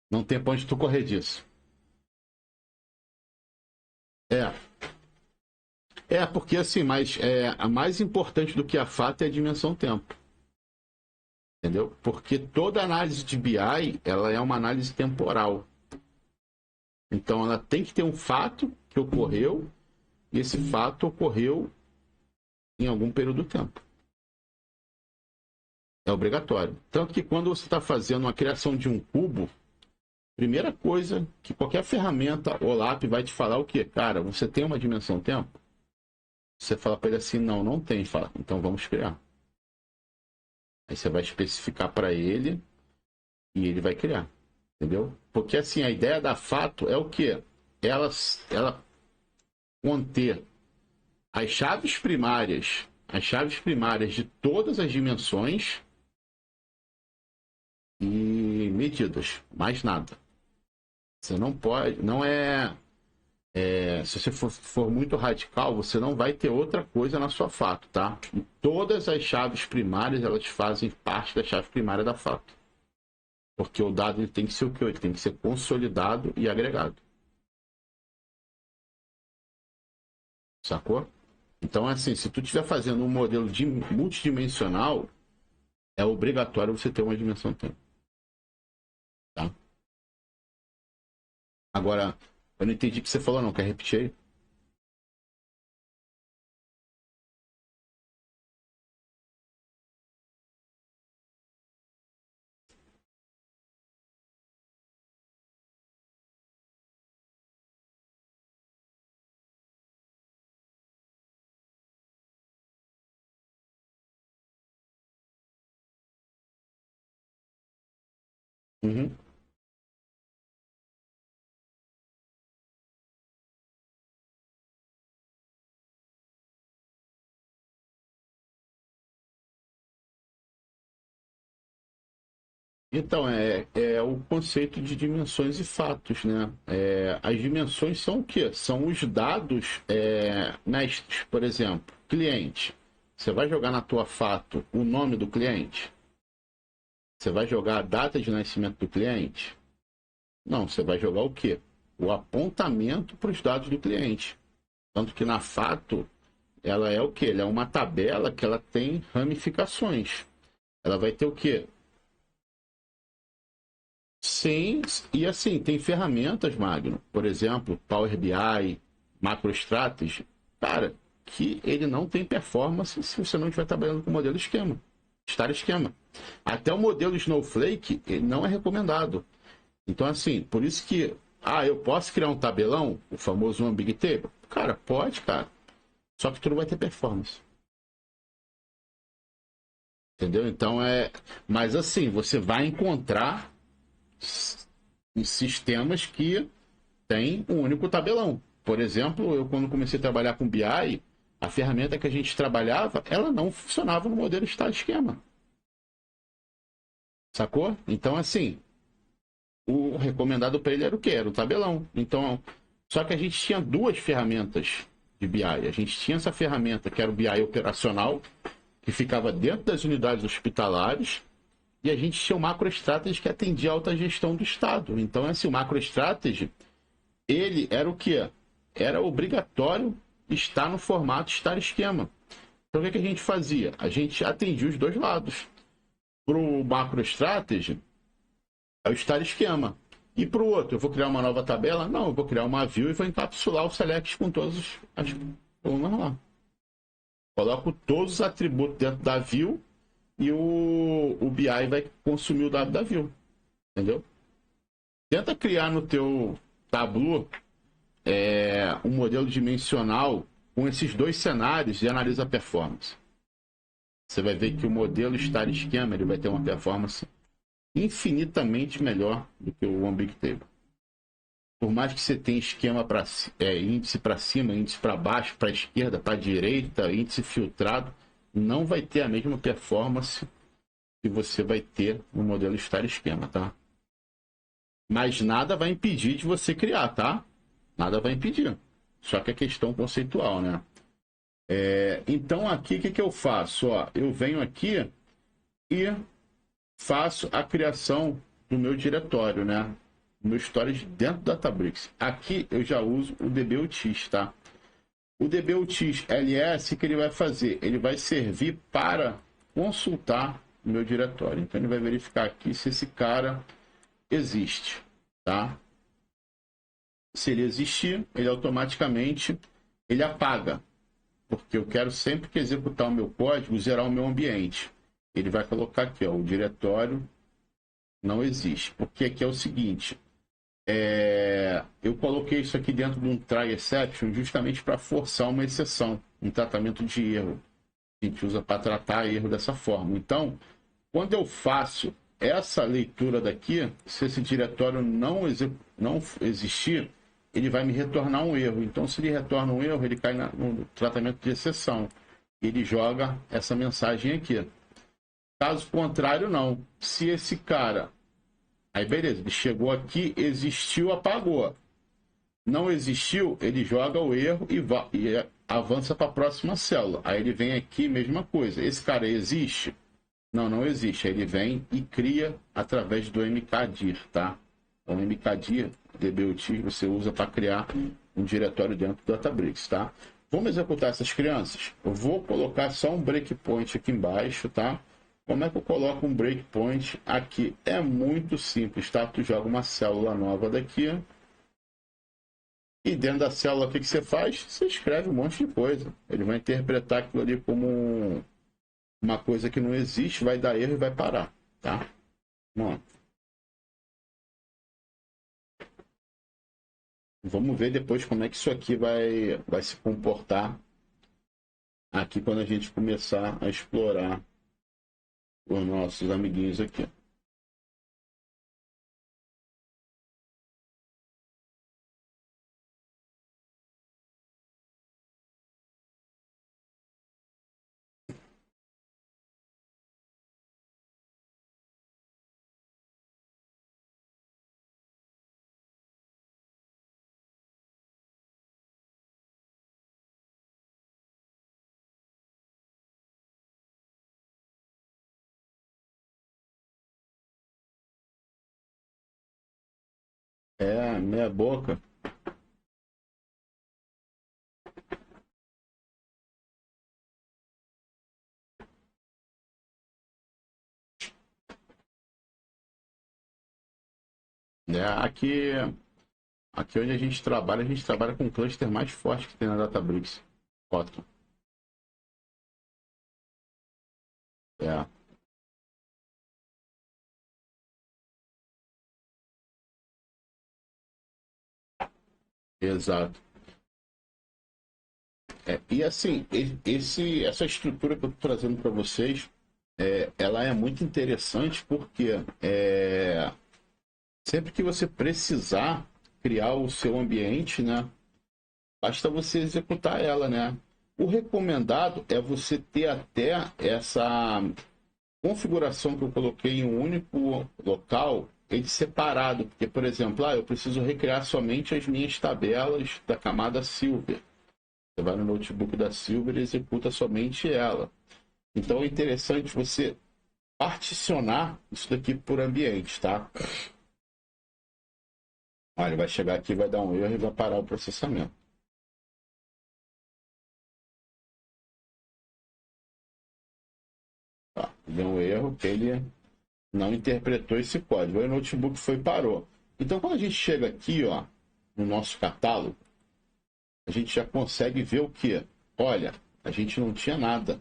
Não tem pra onde tu correr disso. É. É, porque assim, mas a mais importante do que a fato é a dimensão tempo. Entendeu? Porque toda análise de BI, ela é uma análise temporal. Então ela tem que ter um fato que ocorreu, e esse fato ocorreu em algum período do tempo. É obrigatório. Tanto que quando você está fazendo uma criação de um cubo, primeira coisa que qualquer ferramenta OLAP vai te falar o quê? Cara, você tem uma dimensão tempo? Você fala para ele assim, não, não tem. Fala, então vamos criar. Aí você vai especificar para ele e ele vai criar. Entendeu? Porque assim, a ideia da fato é o quê? Ela conter as chaves primárias de todas as dimensões e medidas, mais nada. Você não pode, não é, se você for muito radical, você não vai ter outra coisa na sua fato, tá? E todas as chaves primárias, elas fazem parte da chave primária da fato. Porque o dado ele tem que ser o quê? Ele tem que ser consolidado e agregado. Sacou? Então, assim, se tu estiver fazendo um modelo multidimensional, é obrigatório você ter uma dimensão tempo. Tá? Agora, eu não entendi o que você falou, não. Quer repetir aí? Uhum. Então, é o conceito de dimensões e fatos, né? As dimensões são o quê? São os dados mestres, por exemplo, cliente. Você vai jogar na tua fato o nome do cliente? Você vai jogar a data de nascimento do cliente? Não, você vai jogar o quê? O apontamento para os dados do cliente. Tanto que na fato, ela é o quê? Ela é uma tabela que ela tem ramificações. Ela vai ter o quê? Sim, e assim, tem ferramentas, Magno, por exemplo, Power BI, MicroStrategy, cara, que ele não tem performance se você não estiver trabalhando com o modelo esquema, estar esquema. Até o modelo Snowflake ele não é recomendado. Então, assim, por isso que, eu posso criar um tabelão, o famoso One Big Table? Cara, pode, cara. Só que tu não vai ter performance. Entendeu? Então Mas assim, você vai encontrar em sistemas que têm um único tabelão. Por exemplo, eu quando comecei a trabalhar com BI, a ferramenta que a gente trabalhava, ela não funcionava no modelo estado-esquema. Sacou? Então, assim, o recomendado para ele era o quê? Era o tabelão. Então, só que a gente tinha duas ferramentas de BI. A gente tinha essa ferramenta que era o BI operacional, que ficava dentro das unidades hospitalares, e a gente tinha o MacroStrategy que atendia a alta gestão do Estado. Então, assim, o MacroStrategy, ele era o quê? Era obrigatório estar no formato estar esquema. Então, o que a gente fazia? A gente atendia os dois lados. Para o MacroStrategy, é o estar esquema. E para o outro, eu vou criar uma nova tabela? Não, eu vou criar uma view e vou encapsular o select com todas as colunas lá. Coloco todos os atributos dentro da view e o BI vai consumir o dado da view. Entendeu? Tenta criar no teu Tableau um modelo dimensional com esses dois cenários e analisa a performance. Você vai ver que o modelo estar esquema ele vai ter uma performance infinitamente melhor do que o One Big Table. Por mais que você tenha esquema para índice para cima, índice para baixo, para esquerda, para direita, índice filtrado, não vai ter a mesma performance que você vai ter no modelo estar esquema, tá? Mas nada vai impedir de você criar, tá? Nada vai impedir. Só que é questão conceitual, né? Então aqui o que eu faço? Ó, eu venho aqui e faço a criação do meu diretório, né? Meu storage dentro do Databricks. Aqui eu já uso o DBUTIS, tá? O DBUTIS LS, o que ele vai fazer? Ele vai servir para consultar o meu diretório. Então ele vai verificar aqui se esse cara existe, tá? Se ele existir, ele automaticamente ele apaga, porque eu quero sempre que executar o meu código, zerar o meu ambiente. Ele vai colocar aqui, ó, o diretório não existe. Porque aqui é o seguinte, eu coloquei isso aqui dentro de um try exception justamente para forçar uma exceção, um tratamento de erro. A gente usa para tratar erro dessa forma. Então, quando eu faço essa leitura daqui, se esse diretório não existir, ele vai me retornar um erro. Então, se ele retorna um erro, ele cai no tratamento de exceção. Ele joga essa mensagem aqui. Caso contrário, não. Se esse cara... Aí, beleza, ele chegou aqui, existiu, apagou. Não existiu, ele joga o erro e avança para a próxima célula. Aí ele vem aqui, mesma coisa. Esse cara existe? Não, não existe. Aí ele vem e cria através do mkdir, tá? O mkdir, DBUT, você usa para criar um diretório dentro do Databricks, tá? Vamos executar essas crianças? Eu vou colocar só um breakpoint aqui embaixo, tá? Como é que eu coloco um breakpoint aqui? É muito simples, tá? Tu joga uma célula nova daqui. E dentro da célula, o que você faz? Você escreve um monte de coisa. Ele vai interpretar aquilo ali como uma coisa que não existe, vai dar erro e vai parar, tá? Bom, vamos ver depois como é que isso aqui vai se comportar aqui quando a gente começar a explorar os nossos amiguinhos aqui. Meia boca. Aqui onde a gente trabalha com o cluster mais forte que tem na Databricks. Kotlin. É. Exato. E assim, essa estrutura que eu estou trazendo para vocês, ela é muito interessante porque Sempre que você precisar criar o seu ambiente, né? Basta você executar ela, né? O recomendado é você ter até essa configuração que eu coloquei em um único local, ele separado. Porque, por exemplo, eu preciso recriar somente as minhas tabelas da camada Silver. Você vai no notebook da Silver e executa somente ela. Então é interessante você particionar isso daqui por ambiente, tá? Olha, vai chegar aqui, vai dar um erro e vai parar o processamento. Tá, deu um erro que ele não interpretou esse código. Aí o notebook foi e parou. Então, quando a gente chega aqui, ó, no nosso catálogo, a gente já consegue ver o que? Olha, a gente não tinha nada.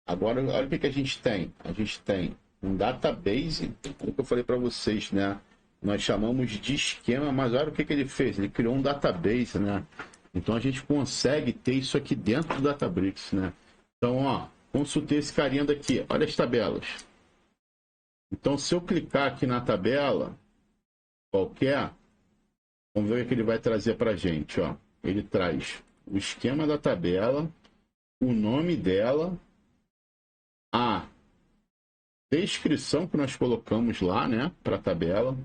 Agora, olha o que a gente tem. A gente tem um database, como que eu falei para vocês, né? Nós chamamos de esquema, mas olha o que ele fez. Ele criou um database, né? Então, a gente consegue ter isso aqui dentro do Databricks, né? Então, ó, consultei esse carinha daqui. Olha as tabelas. Então, se eu clicar aqui na tabela, qualquer, vamos ver o que ele vai trazer para a gente. Ó. Ele traz o esquema da tabela, o nome dela, a descrição que nós colocamos lá, né, para a tabela,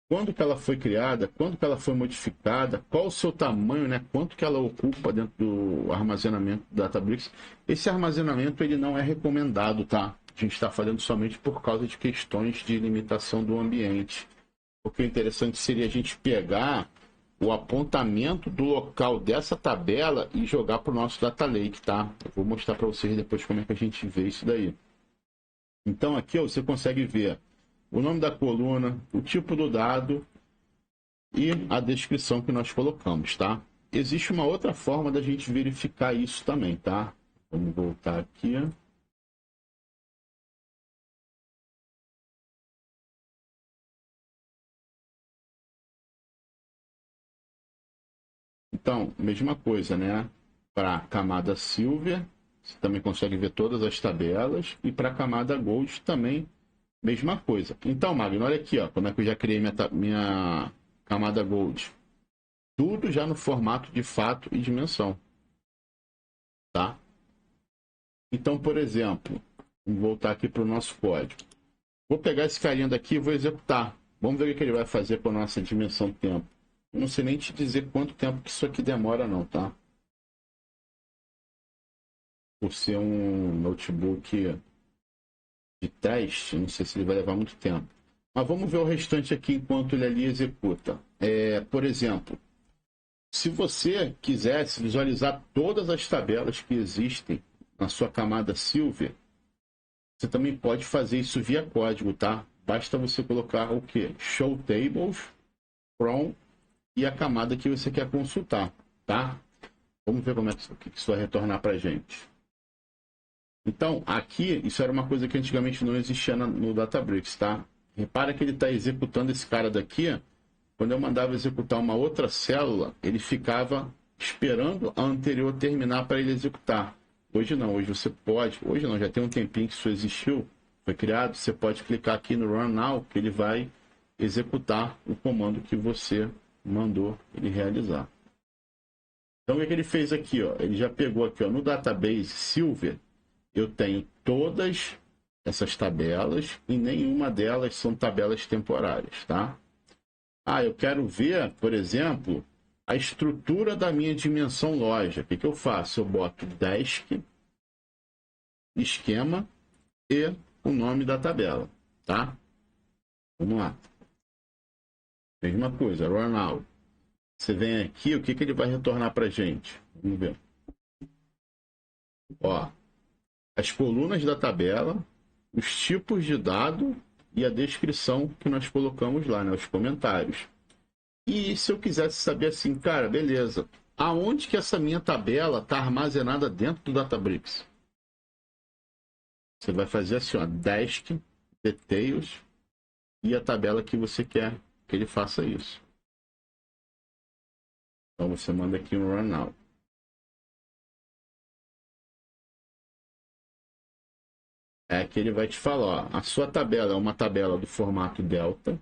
quando que ela foi criada, quando que ela foi modificada, qual o seu tamanho, né, quanto que ela ocupa dentro do armazenamento do Databricks. Esse armazenamento ele não é recomendado, tá? A gente está fazendo somente por causa de questões de limitação do ambiente. O que é interessante seria a gente pegar o apontamento do local dessa tabela e jogar para o nosso Data Lake, tá? Eu vou mostrar para vocês depois como é que a gente vê isso daí. Então aqui ó, você consegue ver o nome da coluna, o tipo do dado e a descrição que nós colocamos, tá? Existe uma outra forma da gente verificar isso também, tá? Vamos voltar aqui. Então, mesma coisa, né? Para a camada Silver, você também consegue ver todas as tabelas. E para a camada Gold também, mesma coisa. Então, Magno, olha aqui, ó, como é que eu já criei minha camada Gold. Tudo já no formato de fato e dimensão. Tá? Então, por exemplo, vamos voltar aqui para o nosso código. Vou pegar esse carinha daqui e vou executar. Vamos ver o que ele vai fazer com a nossa dimensão tempo. Eu não sei nem te dizer quanto tempo que isso aqui demora, não, tá? Por ser um notebook de teste, não sei se ele vai levar muito tempo. Mas vamos ver o restante aqui enquanto ele ali executa. Por exemplo, se você quisesse visualizar todas as tabelas que existem na sua camada Silver, você também pode fazer isso via código, tá? Basta você colocar o que? Show Tables, From e a camada que você quer consultar, tá? Vamos ver como é que isso vai retornar para a gente. Então, aqui, isso era uma coisa que antigamente não existia no Databricks, tá? Repara que ele está executando esse cara daqui. Quando eu mandava executar uma outra célula, ele ficava esperando a anterior terminar para ele executar. Hoje não, hoje você pode, hoje não, já tem um tempinho que isso existiu, foi criado, você pode clicar aqui no Run Now, que ele vai executar o comando que você mandou ele realizar. Então, o que ele fez aqui? Ó? Ele já pegou aqui ó, no Database Silver, eu tenho todas essas tabelas e nenhuma delas são tabelas temporárias, tá? Eu quero ver, por exemplo, a estrutura da minha dimensão loja. O que eu faço? Eu boto desk, esquema e o nome da tabela, tá? Vamos lá. Mesma coisa, Ronald. Você vem aqui, o que ele vai retornar para gente? Vamos ver. Ó, as colunas da tabela, os tipos de dado e a descrição que nós colocamos lá, né? Os comentários. E se eu quisesse saber assim, cara, beleza, aonde que essa minha tabela está armazenada dentro do Databricks? Você vai fazer assim, ó, desk, details e a tabela que você quer que ele faça isso. Então você manda aqui um run now. É que ele vai te falar, ó, a sua tabela é uma tabela do formato delta,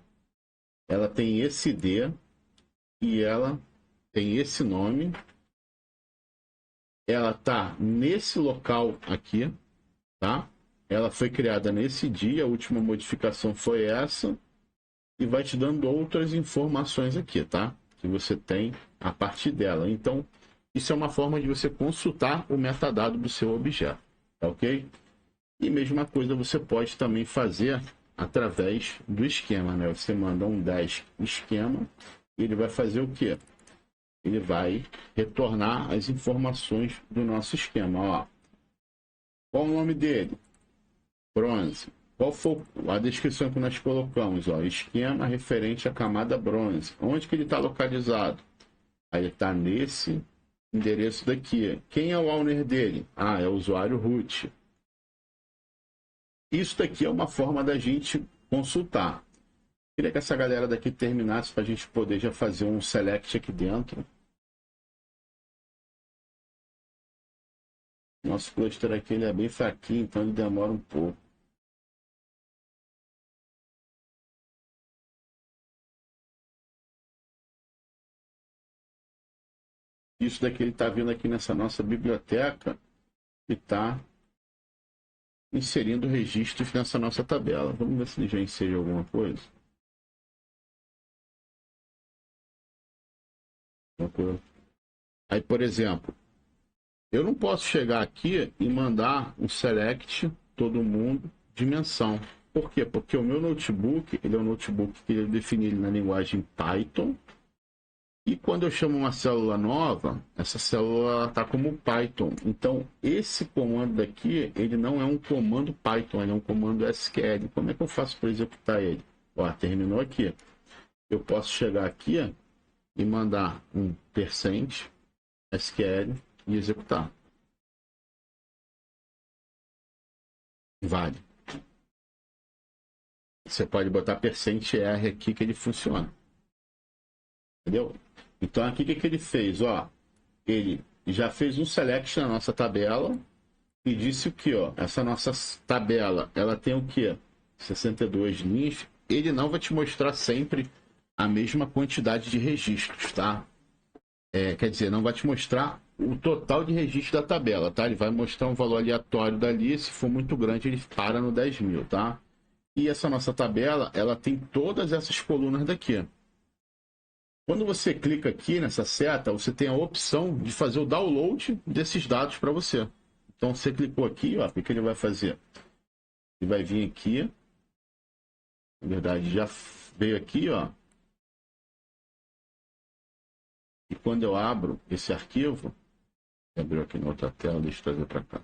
ela tem esse ID e ela tem esse nome. Ela tá nesse local aqui, tá? Ela foi criada nesse dia, a última modificação foi essa, e vai te dando outras informações aqui, tá? Que você tem a partir dela. Então, isso é uma forma de você consultar o metadado do seu objeto, tá ok? E mesma coisa você pode também fazer através do esquema, né? Você manda um 10 esquema e ele vai fazer o quê? Ele vai retornar as informações do nosso esquema. Ó, qual o nome dele? Bronze. Qual foi a descrição que nós colocamos? Ó, esquema referente à camada bronze. Onde que ele está localizado? Aí ele está nesse endereço daqui. Quem é o owner dele? Ah, é o usuário root. Isso daqui é uma forma da gente consultar. Queria que essa galera daqui terminasse para a gente poder já fazer um select aqui dentro. Nosso cluster aqui ele é bem fraquinho, então ele demora um pouco. Isso daqui ele está vindo aqui nessa nossa biblioteca e está inserindo registros nessa nossa tabela. Vamos ver se ele já inseriu alguma coisa. Aí, por exemplo, eu não posso chegar aqui e mandar um select todo mundo dimensão. Por quê? Porque o meu notebook, ele é um notebook que eu defini ele na linguagem Python. E quando eu chamo uma célula nova, essa célula está como Python. Então, esse comando daqui, ele não é um comando Python, ele é um comando SQL. Como é que eu faço para executar ele? Ó, terminou aqui. Eu posso chegar aqui e mandar um percent SQL e executar. Vale. Você pode botar percent R aqui que ele funciona. Entendeu? Então aqui o que ele fez? Ó, ele já fez um select na nossa tabela e disse o que? Ó, essa nossa tabela, ela tem o que? 62 linhas. Ele não vai te mostrar sempre a mesma quantidade de registros, tá? Quer dizer, não vai te mostrar o total de registros da tabela, tá? Ele vai mostrar um valor aleatório dali, se for muito grande ele para no 10.000, tá? E essa nossa tabela, ela tem todas essas colunas daqui. Quando você clica aqui nessa seta, você tem a opção de fazer o download desses dados para você. Então, você clicou aqui, ó, o que ele vai fazer? Ele vai vir aqui, na verdade, já veio aqui, ó. E quando eu abro esse arquivo, abriu aqui na outra tela, deixa eu trazer para cá.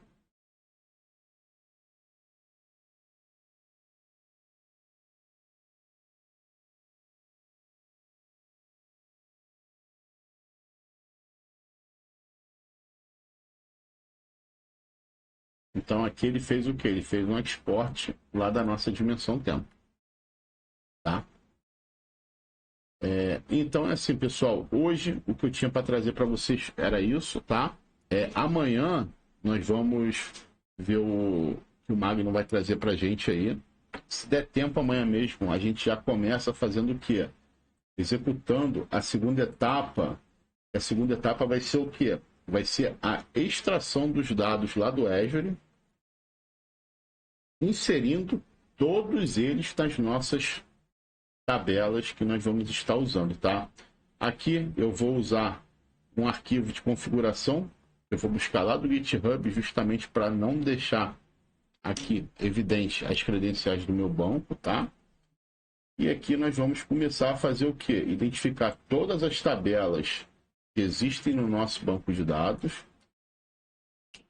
Então, aqui ele fez o quê? Ele fez um export lá da nossa dimensão tempo. Tá? Então, é assim, pessoal. Hoje, o que eu tinha para trazer para vocês era isso, tá? Amanhã, nós vamos ver o que o Magno vai trazer para a gente aí. Se der tempo, amanhã mesmo, a gente já começa fazendo o quê? Executando a segunda etapa. A segunda etapa vai ser o quê? Vai ser a extração dos dados lá do Azure, inserindo todos eles nas nossas tabelas que nós vamos estar usando, tá? Aqui eu vou usar um arquivo de configuração, eu vou buscar lá do GitHub justamente para não deixar aqui evidente as credenciais do meu banco, tá? E aqui nós vamos começar a fazer o quê? Identificar todas as tabelas que existem no nosso banco de dados,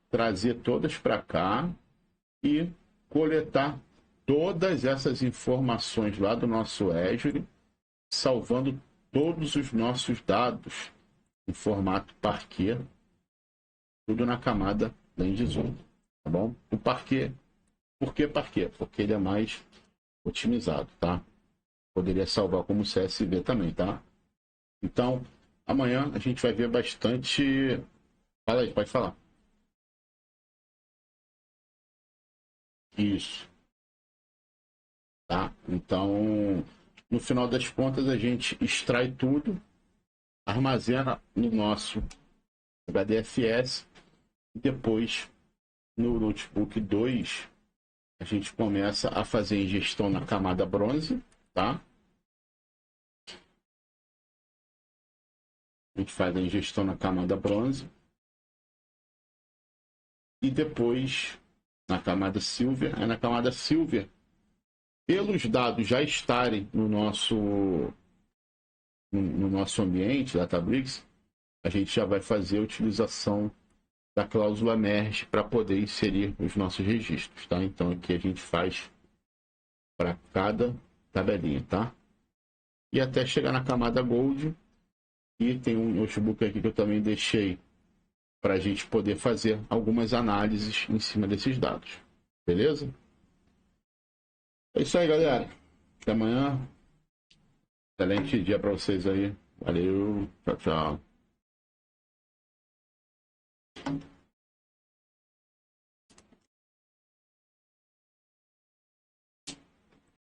trazer todas para cá e coletar todas essas informações lá do nosso Azure, salvando todos os nossos dados em formato Parquet, tudo na camada Land18, tá bom? O Parquet, por que Parquet? Porque ele é mais otimizado, tá? Poderia salvar como CSV também, tá? Então, amanhã a gente vai ver bastante... Fala aí, pode falar. Isso. Tá? Então, No final das contas, a gente extrai tudo, armazena no nosso HDFS e depois no Notebook 2 a gente começa a fazer ingestão na camada bronze, tá? A gente faz a ingestão na camada bronze e depois na camada silver. Aí na camada silver, pelos dados já estarem no nosso ambiente, Databricks, a gente já vai fazer a utilização da cláusula merge para poder inserir os nossos registros, tá? Então aqui a gente faz para cada tabelinha, tá? E até chegar na camada gold, e tem um notebook aqui que eu também deixei para a gente poder fazer algumas análises em cima desses dados, beleza? É isso aí, galera. Até amanhã. Excelente dia para vocês aí. Valeu. Tchau, tchau.